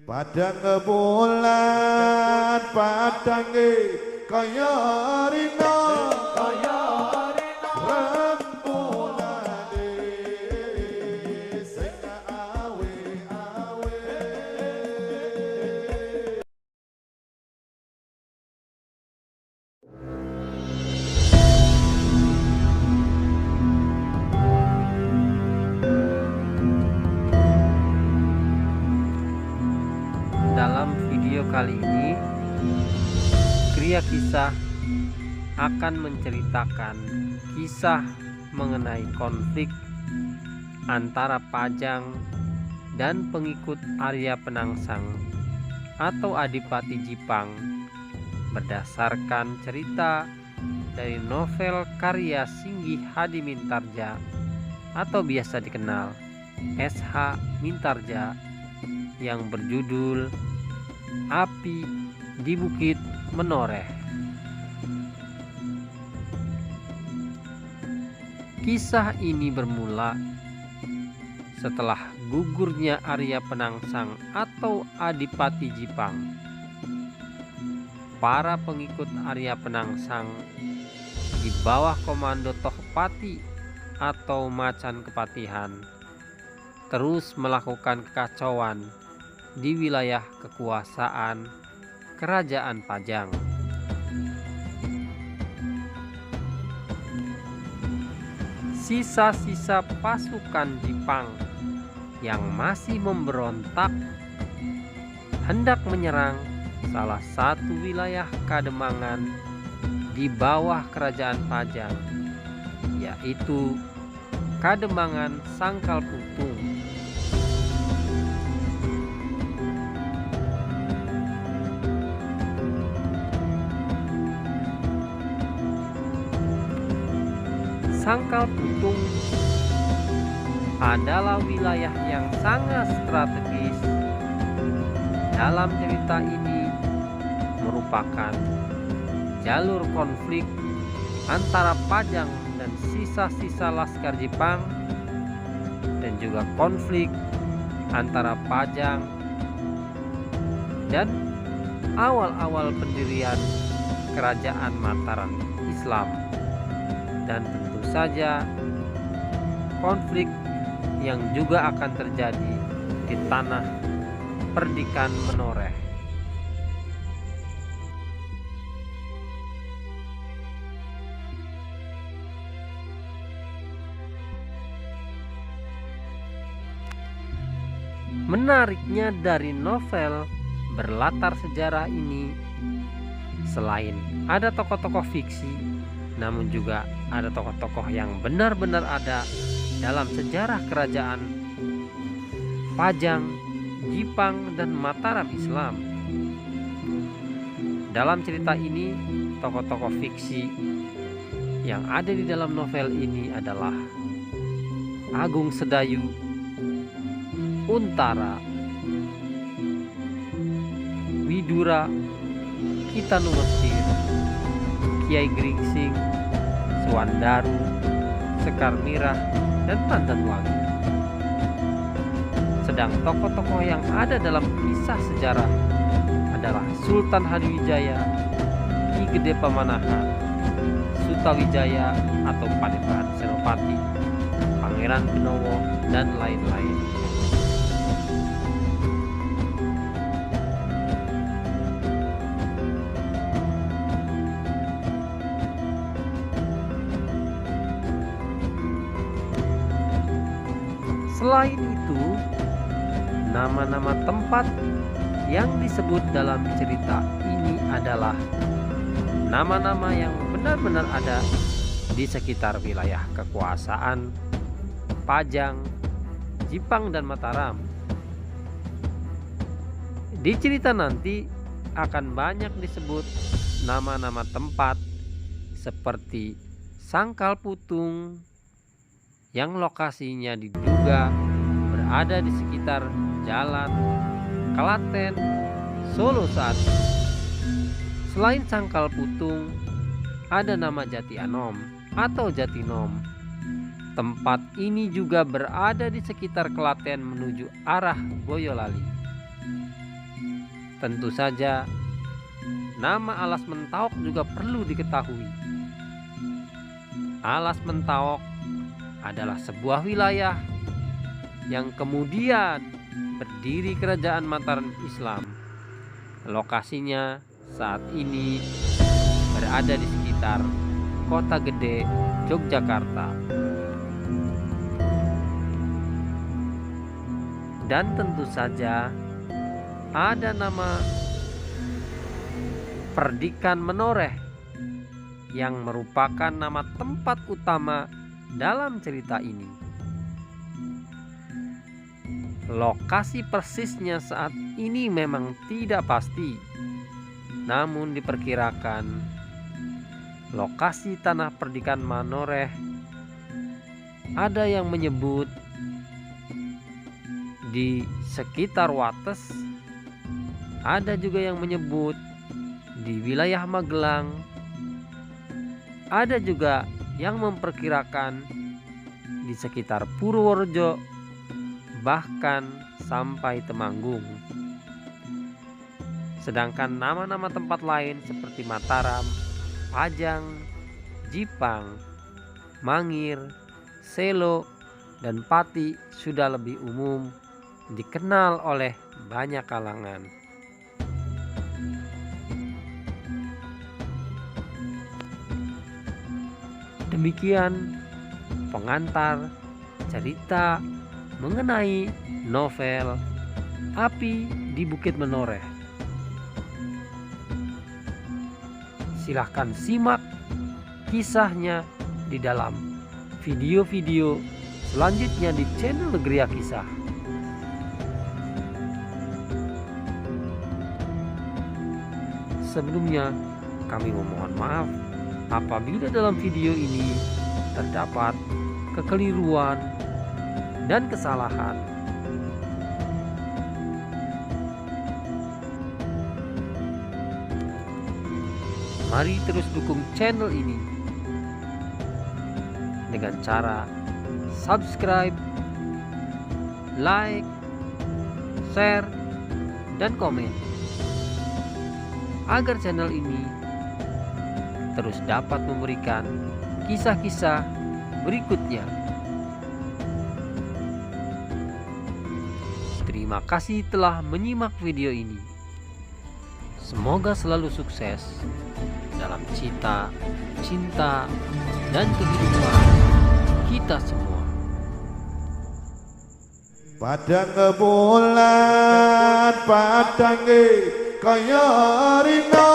Padang bulan padang kaya rina rembulane sing awe-awe. Dalam video kali ini, Kriya Kisah akan menceritakan kisah mengenai konflik antara Pajang dan pengikut Arya Penangsang atau Adipati Jipang berdasarkan cerita dari novel karya Singgi Hadi Mintarja atau biasa dikenal S.H. Mintarja yang berjudul Api di Bukit Menoreh. Kisah ini bermula setelah gugurnya Arya Penangsang atau Adipati Jipang. Para pengikut Arya Penangsang di bawah komando Tohpati atau Macan Kepatihan terus melakukan kekacauan di wilayah kekuasaan Kerajaan Pajang. Sisa-sisa pasukan Jipang yang masih memberontak hendak menyerang salah satu wilayah Kademangan di bawah Kerajaan Pajang, yaitu Kademangan Sangkal Putung. Sangkal Putung adalah wilayah yang sangat strategis. Dalam cerita ini merupakan jalur konflik antara Pajang dan sisa-sisa Laskar Jipang, dan juga konflik antara Pajang dan awal-awal pendirian Kerajaan Mataram Islam, dan tentu saja konflik yang juga akan terjadi di tanah Perdikan Menoreh. Menariknya dari novel berlatar sejarah ini, selain ada tokoh-tokoh fiksi, namun juga ada tokoh-tokoh yang benar-benar ada dalam sejarah kerajaan Pajang, Jipang, dan Mataram Islam. Dalam cerita ini, tokoh-tokoh fiksi yang ada di dalam novel ini adalah Agung Sedayu, Untara, Widura, Kitanu Mesir, Kiai Gringsing, Suwandaru, Sekar Mirah, dan Pandan Wangi. Sedang tokoh-tokoh yang ada dalam kisah sejarah adalah Sultan Hadiwijaya, Ki Gede Pamanahan, Sutawijaya atau Padepokan Senopati, Pangeran Benowo, dan lain-lain. Selain itu, nama-nama tempat yang disebut dalam cerita ini adalah nama-nama yang benar-benar ada di sekitar wilayah kekuasaan Pajang, Jipang, dan Mataram. Di cerita nanti akan banyak disebut nama-nama tempat seperti Sangkal Putung yang lokasinya diduga berada di sekitar Jalan Klaten, Solo saat ini. Selain Sangkal Putung, ada nama Jati Anom atau Jatinom. Tempat ini juga berada di sekitar Klaten menuju arah Boyolali. Tentu saja nama Alas Mentawok juga perlu diketahui. Alas Mentawok adalah sebuah wilayah yang kemudian berdiri Kerajaan Mataram Islam. Lokasinya saat ini berada di sekitar Kota Gede, Yogyakarta. Dan tentu saja ada nama Perdikan Menoreh yang merupakan nama tempat utama dalam cerita ini. Lokasi persisnya saat ini memang tidak pasti, namun diperkirakan lokasi tanah Perdikan Menoreh ada yang menyebut di sekitar Wates, ada juga yang menyebut di wilayah Magelang, ada juga yang memperkirakan di sekitar Purworejo, bahkan sampai Temanggung. Sedangkan nama-nama tempat lain seperti Mataram, Pajang, Jipang, Mangir, Selo, dan Pati sudah lebih umum dikenal oleh banyak kalangan. Demikian pengantar cerita mengenai novel Api di Bukit Menoreh. Silahkan simak kisahnya di dalam video-video selanjutnya di channel Gria Kisah. Sebelumnya kami memohon maaf apabila dalam video ini terdapat kekeliruan dan kesalahan. Mari terus dukung channel ini dengan cara subscribe, like, share, dan komen agar channel ini terus dapat memberikan kisah-kisah berikutnya. Terima kasih telah menyimak video ini. Semoga selalu sukses dalam cita, cinta, dan kehidupan kita semua. Padang bulan padang kaya rino